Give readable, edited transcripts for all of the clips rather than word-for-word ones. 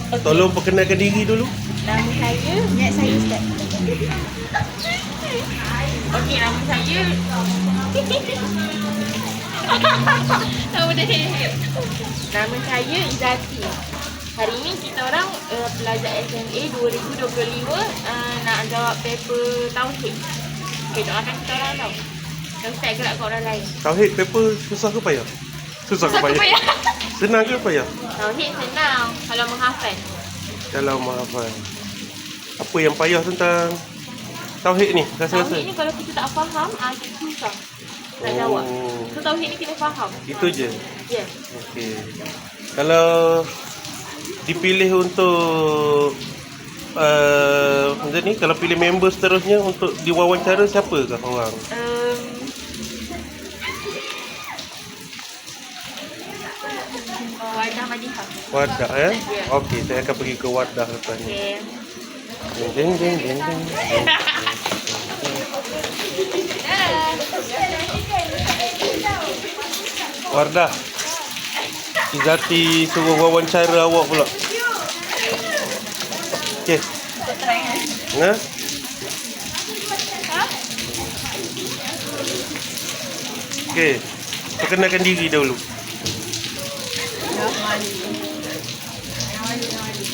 Tolong perkenalkan diri dulu. Nama saya, niat saya Ustaz. Okey, nama saya. Tahu dah. Nama saya Izati. Hari ni kita orang pelajar SMA 2025 nak jawab paper tauhid. Okey, doakan kita orang tau. Dan Ustaz gerak kat orang lain. Tauhid paper susah ke payah? Susah ke payah? Senang ke payah? Tauhid senang kalau menghafal. Kalau menghafal. Apa yang payah tentang tauhid ni? Rasa-rasa. Tauhid ni kalau kita tak faham, kita susah nak jawab. So tauhid ni kita faham. Itu je. Ya. Okey. Kalau dipilih untuk macam ni, kalau pilih member seterusnya untuk diwawancara, siapakah orang? Wardah Madihah. Wardah Okey, saya akan pergi ke Wardah lepas ni. Okay. Ding ding ding ding. Wardah. Izati suruh wawancara awak pula. Okey. Ha? Okey. Perkenalkan diri dahulu.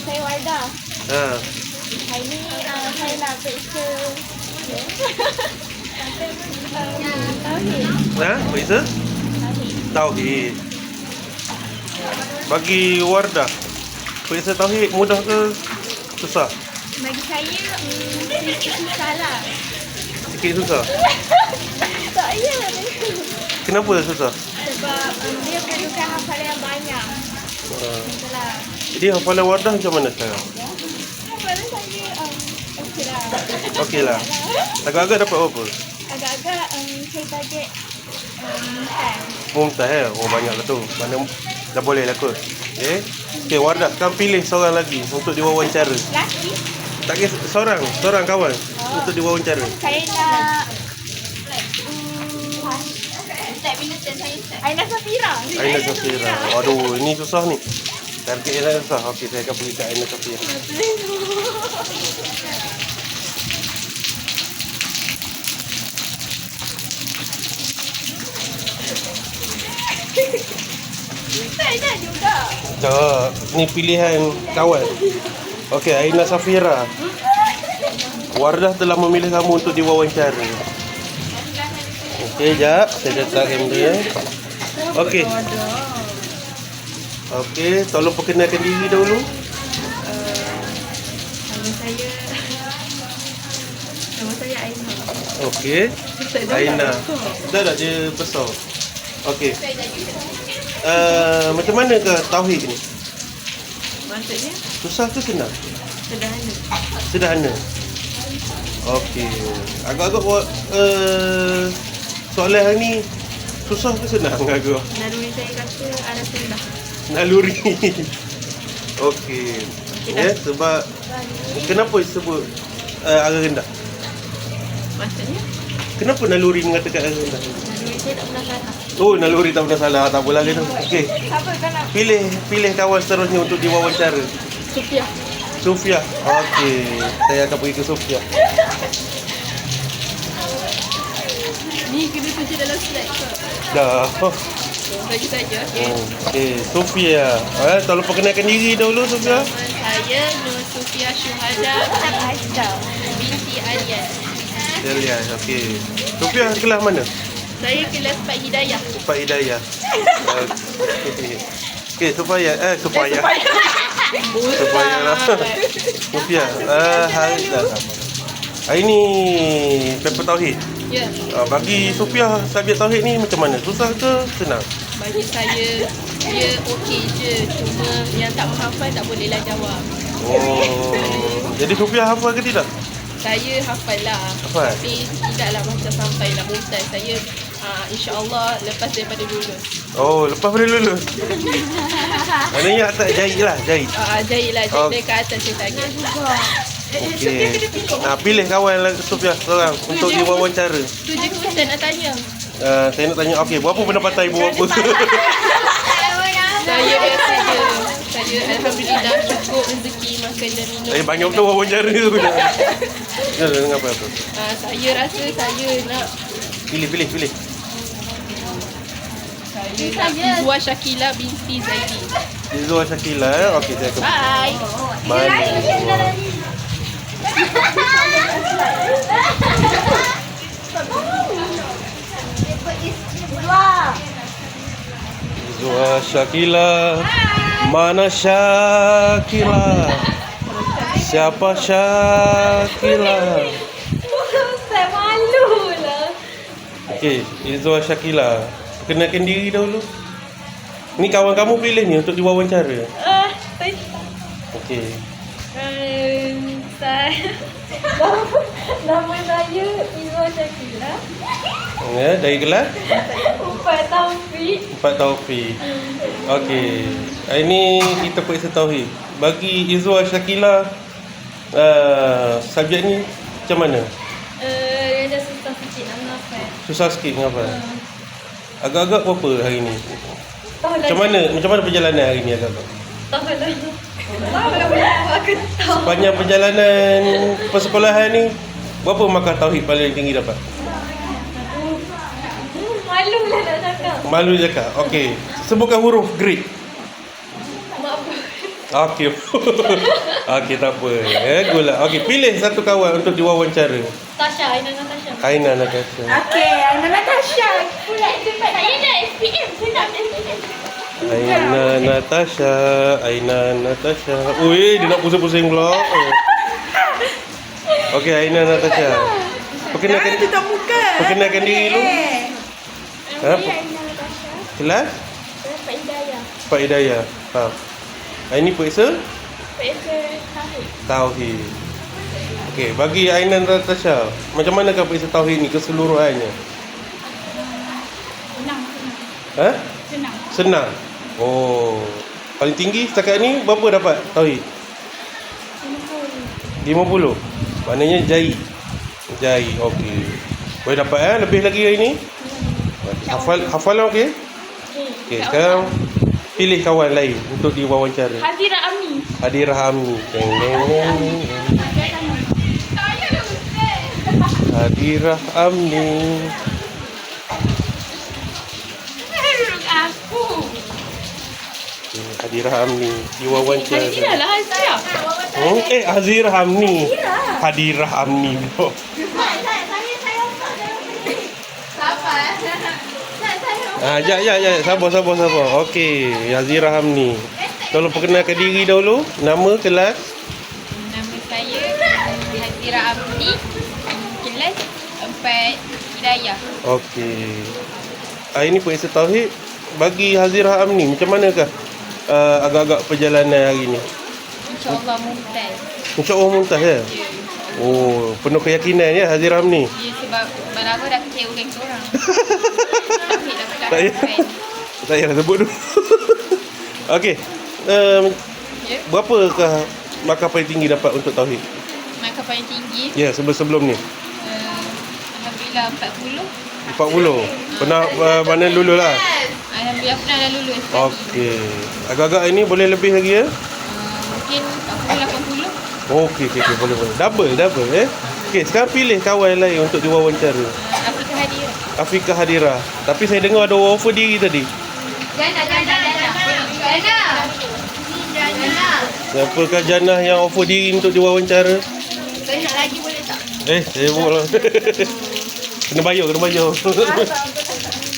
Saya Wardah. Ha. Hari ni saya nak periksa tauhid. Ha? Periksa? Tauhid. Bagi Wardah, periksa tauhid mudah ke susah? Bagi saya sedikit susah lah. Sikit susah. Tak ya. Kenapa susah? Sebab dia perlukan hafalan yang banyak. Itulah. Jadi hafalan Wardah macam mana sekarang? Hafalan saya okey lah. Okey lah. Agak-agak dapat berapa? Agak-agak saya target Mumtaz Oh banyak lah tu. Mana dah boleh lah kot. Okey Wardah, sekarang pilih seorang lagi untuk diwawancara. lelaki. Tak kisah, seorang kawan untuk diwawancara. Saya nak Aina Safira. Aina Safira. Aduh, ini susah ni. Target Aina susah. Okey, saya akan pergi ke Aina Safira. Saya juga. Tak, ni pilihan kawan. Okey, Aina Safira. Wardah telah memilih kamu untuk diwawancara. Okey, jap. Saya letakkan dia. Okey. Okey, tolong perkenalkan diri dahulu. Nama saya Aina. Okey. Aina. Dah dia besar. Okey. Macam mana ke tauhid ni? Maksudnya Susah ke senang? sederhana. Sederhana. Okey. Agak-agak soalan hari ni susah ke senang agak? Naluri saya kata anak rendah. Naluri. Okey. Ya, sebab kenapa sebut arah rendah? Maksudnya Kenapa naluri mengatakan arah rendah? naluri saya tak pernah salah. Oh, naluri tak pernah salah. Tak apalah gitu. Okey. Siapa kau nak? Pilih kawan seterusnya untuk diwawancara. Sufia. Sofia. Okey. Saya akan pergi ke Sofia. Ni kena kunci dalam slide ke? Dah. Bagi saja. Okey. Okey, Sofia. Tolong perkenalkan diri dahulu, Sofia. Nama saya Nur Sufia Syuhada binti Aryan. Saya lihat. Okey. Sofia kelas mana? Saya kelas 4 Hidayah. Pak Hidayah. Okey. Okey, Sofia. Sofia lah. Sofia. Hari dah sama. Hari ni paper tauhid. Ya. Bagi Sofia, subjek tauhid ni macam mana? Susah ke senang? Bagi saya dia okey je. Cuma yang tak menghafal tak bolehlah jawab. Oh. Jadi Sofia hafal ke tidak? Saya hafal lah. Hafal? Tapi tidaklah macam sampai nak mumtaz. Saya insya-Allah lepas daripada lulus. Oh, lepas boleh lulus. Maknanya tak jahit lah, jahit. Jahit lah. Oh. Jahit ke atas saya target. Okey. Pilih kawan lagi Sofia seorang untuk diwawancara. Tu je Ustaz nak tanya. Saya nak tanya, okey, berapa pendapatan ibu bapa? Saya biasa je. Saya Alhamdulillah cukup rezeki makan dan minum. Banyak betul wawancara tu. Dah dengar apa tu? Saya rasa saya nak Pilih. saya Izwa Shakila binti Zaidi. Izwa Shakila. Okey, saya akan. Bye. Bye. Izwa Shakila. Mana Shakila? Siapa Shakila? Saya malu lah. Okey, Izwa Shakila. Perkenalkan diri dahulu. Ni kawan kamu pilih ni untuk diwawancara. Okey. Nama saya Izwa Shakila. Ya, dari kelas Umpat Taufik. 4 Taufik. Okey. Hari ni kita periksa tauhid. Bagi Izwa Shakila, subjek ni macam mana? Dia susah sikit nak menghafal. Susah sikit menghafal. Agak-agak berapa hari ni? Tahu lah. Macam mana perjalanan hari ni agak-agak? Tahu lah. Aku tahu. Sepanjang perjalanan persekolahan ni, berapa markah tauhid paling tinggi dapat? Malu lah nak cakap. Malu cakap. Okey. Sebutkan huruf grade. Okey. Okey, tak apa. Good lah. Okey, pilih satu kawan untuk diwawancara. Tasha, Aina Natasha. Aina Natasha. Okey, Aina Natasha. Saya dah SPM. Saya nak SPM. Aina Natasha. Ui, dia nak pusing-pusing pula. Okey, Aina Natasha. Perkenalkan diri dulu. Ha? Aina Natasha. Kelas? Pak Hidayah. Pak Hidayah. Ha. Hari ni periksa Tauhid. tauhid. Okey, bagi Aina Natasha, macam manakah periksa tauhid ni keseluruhannya? Senang. Senang. Oh. Paling tinggi setakat ni berapa dapat tauhid? 50. Maknanya jai. Okey. Boleh dapat lebih lagi hari ni? Hafalan okey? Okey, sekarang pilih kawan lain untuk diwawancara. Hadirah Amni. Deng deng deng. Hadirah Amni. Hadirah Amni diwawancara. Hazirah lah Hazirah. Hazirah Amni. Hadirah Amni. Ya. Sabar. Okey, Hazirah Amni. Tolong perkenalkan diri dahulu. Nama, kelas. Nama saya Hazirah Amni. Kelas 4 Hidayah. Okey. Hari ni periksa tauhid. Bagi Hazirah Amni, macam manakah agak-agak perjalanan hari ni? InsyaAllah mumtaz. InsyaAllah mumtaz ya? Oh, penuh keyakinan ya Hazirah Amni? Ya, sebab mana-mana dah kecewakan korang. Tak payah sebut dulu. Okey. Berapakah markah paling tinggi dapat untuk tauhid? Markah paling tinggi? Ya, sebelum ni. Alhamdulillah 40. 40. Pernah mana lulus lah? Alhamdulillah pernah dah lulus. Okey. Agak-agak ini boleh lebih lagi ya? Mungkin 80. Okey, boleh. Double Okey, sekarang pilih kawan lain untuk diwawancara. Afiqah Hadirah. Tapi saya dengar ada offer diri tadi. Jana. Siapakah Jannah yang offer diri untuk diwawancara? Saya nak lagi boleh tak? Saya boleh. Kena bayar.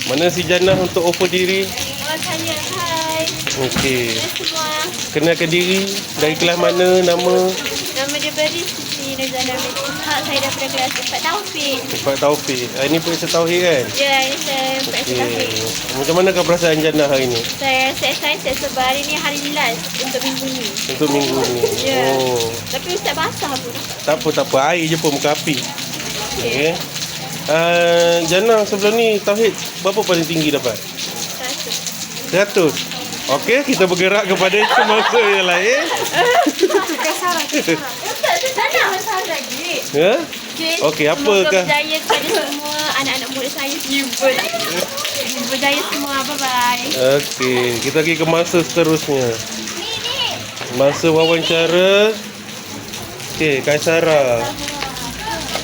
Mana si Jannah untuk offer diri? Saya hai. Okey. Semua. Kenalkan diri, dari kelas mana, nama? Nama dia Beri Siti Nuzana Hak. Saya daripada kelas 4 Taufik. 4 Taufik. Hari ni periksa tauhid kan? Ya, ini saya periksa Taufik. Macam manakah perasaan Jannah hari ni? Saya excited sebab hari ni hari last untuk minggu ni. Untuk minggu ni. Ya. Oh. Tapi ustaz basah pun. Tak apa. Air je pun muka api. Okey. Jannah sebelum ni tauhid berapa paling tinggi dapat? 100. Okey, kita bergerak kepada semasa yang lain. Ustaz lagi. Ya? Okey, apakah? Semoga berjaya kepada semua anak-anak murid saya. Berjaya semua. Bye-bye. Okey, kita pergi ke masa seterusnya. Masa wawancara. Okey, Kaisara.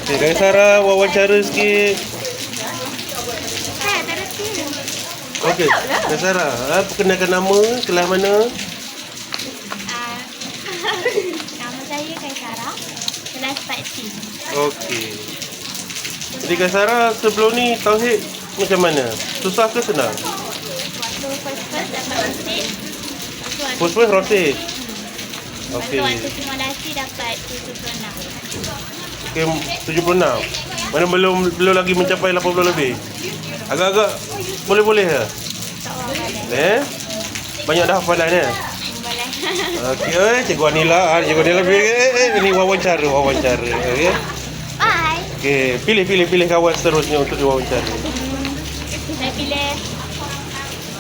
Okey, Kaisara wawancara sikit. Hai, tak ada tu. Okey, Kaisara, perkenalkan nama, kelas mana? Nama saya Kaisara. Kelas 4C. Okey. Jadi Kaisara, sebelum ni tauhid macam mana? Susah ke senang? Waktu first dapat rosid. First rosid. Okey. Waktu simulasi dapat 76. Okey, 76. Mana belum lagi mencapai 80 lebih. Agak-agak boleh-boleh ke? Tak boleh. Banyak dah hafalan ya? Boleh. Okey, Cikgu Anila, ini wawancara. Okey. Bye. Okey, pilih kawan seterusnya untuk diwawancara. Saya pilih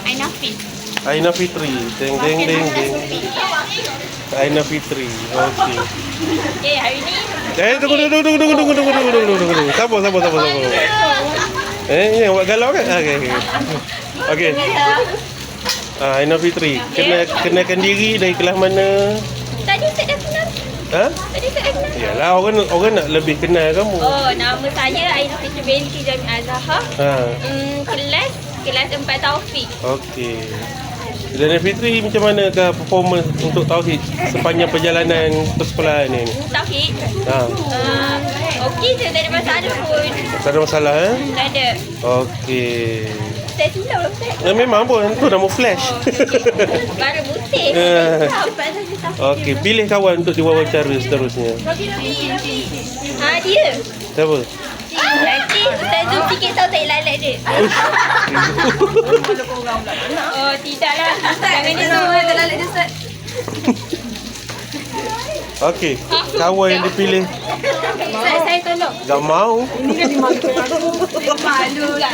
Aina Fit. Aina Fitri. Deng. Aina Fitri. Okey. Hari ni Tunggu. Sabar. Ini buat galau kan? Okey. Aina Fitri, kenalkan diri dari kelas mana? tadi saya dah kenal. Ha? Tadi saya dah kenal. Yalah, orang nak lebih kenal kamu. Oh, nama saya Aina Fitri binti Jami Azhar. Kelas 4 Taufik. Okey. Aina Fitri, macam manakah performance untuk tauhid sepanjang perjalanan persekolahan ni? Taufik. Okey je, tak ada masalah pun. Tak ada masalah Tak ada. Okey. Saya silap lah Ustaz. Memang pun tu nama flash. Baru butir. Sampai saya tak. Okey, pilih kawan untuk diwawancara seterusnya. Dia. Siapa? Nanti Ustaz Zul sikit tahu tak lalat dia. Oh, tidaklah. Jangan dia semua tak lalat dia Ustaz. Okey, kawan yang dipilih. Saya tolong. Tak mau. Malu lah.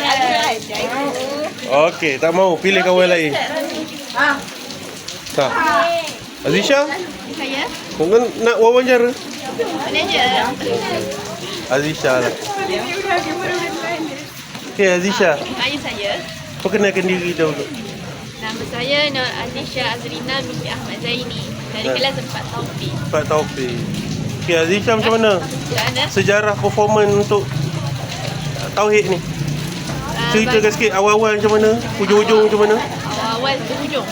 Okey, tak mau. Pilih kawan lain. Tak. Azisha, Saya. kau nak wawancara? Manager. Azisha lah. Okey, Azisha. Saya. Perkenalkan diri dahulu. Nama saya Nur Azisha Azrina binti Ahmad Zaini dari kelas 4 Taufik. Pak Taufik. Okey, Azisha macam mana? Macam Sejarah performance untuk tauhid ni. Ceritakan sikit awal-awal macam mana? Hujung-hujung macam mana? Awal ke hujung.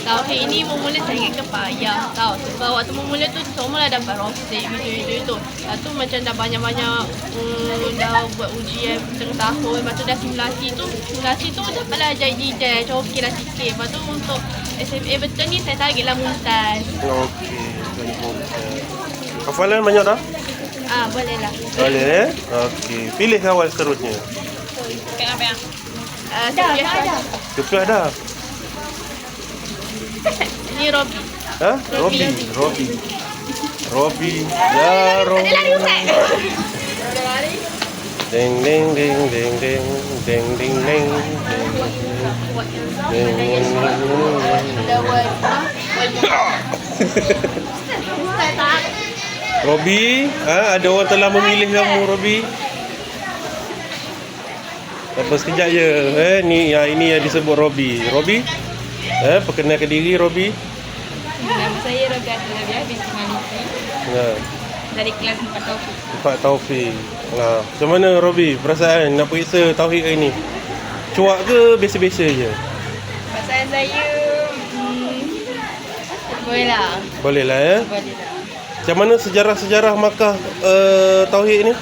Tauhid ni bermula saya ingatkan payah tau. Sebab waktu bermula tu semua dah dapat rosid video-video tu. Lepas tu macam dah banyak-banyak dah buat ujian tengah tahun. Lepas tu dah simulasi tu dapatlah jai-jai. Macam okey lah sikit. Lepas tu untuk SMA betul ni saya targetlah mumtaz. Okey. Hafalan banyak dah? Boleh lah. Boleh Okey. Pilih kawan seterusnya. Kenapa yang? Dah. Kepiah dah. Ini Robi. Robi. Ya Robi. Lari Ustaz. Ding. Robi, ada orang telah memilih kamu, Robi. Lepas sekejap je. Ini yang disebut Robi. Robi, perkenalkan diri, Robi. Nama saya Rogata Nabiah binti Maliki dari kelas 4 Taufik. Pak Taufik. Macam mana, Robi? Perasaan nak periksa tauhid hari ni? Cuak ke biasa-biasa je? Perasaan saya boleh lah. Boleh lah Boleh lah. Macam mana sejarah-sejarah Makkah tauhid ni?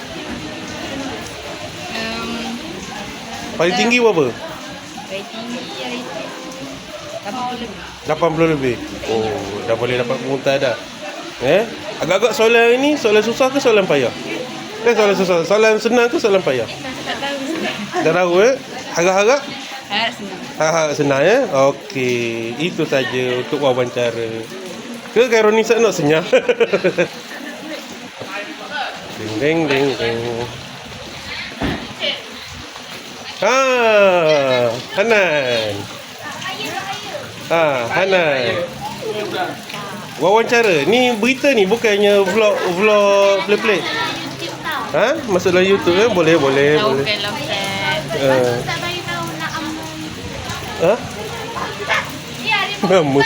Paling tinggi berapa? Paling tinggi hari tu 80 lebih. 80 lebih. Oh, dah boleh dapat mumtaz dah. Agak-agak soalan hari ni, soalan susah ke soalan payah? Soalan susah. Soalan senang ke soalan payah? Tak tahu. Dah tahu Harap-harap? Harap senang. Harap senang Okey, itu saja untuk wawancara. Ke Kaironisa nak senyap? Ding. Hanan. Hanan. Wawancara. Ni berita ni bukannya vlog play. Masuk dalam YouTube Boleh. Tahu kan lah Ustaz. Nama.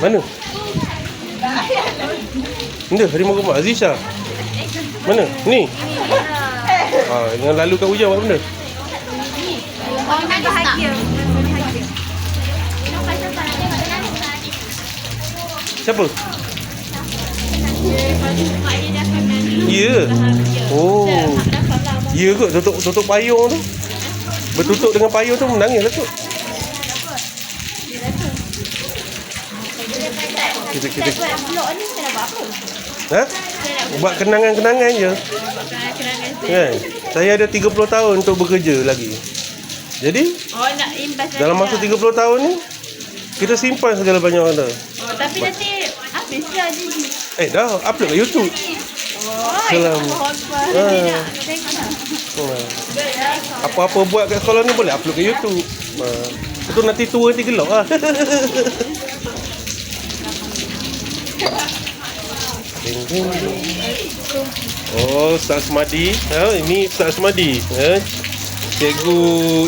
Mana? Benda harimau gemuk Azisha. Mana? Ni. Dengan lalu kat hujan buat benda. Oh, nak bahagia. Siapa? Ya. Oh. Ya ke tutup payung tu? Bertutup dengan payung tu menangis lah tu. Kita Vlog ni saya nak buat apa? ha? Buat kenangan-kenangan je. Kenangan Kan? Saya ada 30 tahun untuk bekerja lagi. Jadi, Oh, nak invest dalam masa 30 tahun ni kita simpan segala banyak benda. Oh, tapi nanti habis lah ni. Dah upload kat YouTube. Salam. Apa-apa buat kat sekolah ni boleh upload kat YouTube. Itu nanti tua nanti gelap lah. Oh, Ustaz Asmadi. Ini Ustaz Asmadi. Cikgu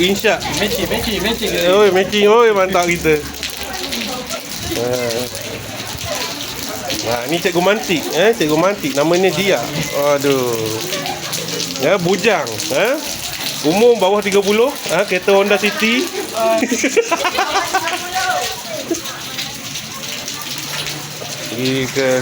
Insya. Matching. Oi, matching. Oi, mantap kita. Ni cikgu mantik. Cikgu mantik. Namanya Dia. Aduh. Bujang. Umur bawah 30. Kereta Honda City. Pergi ke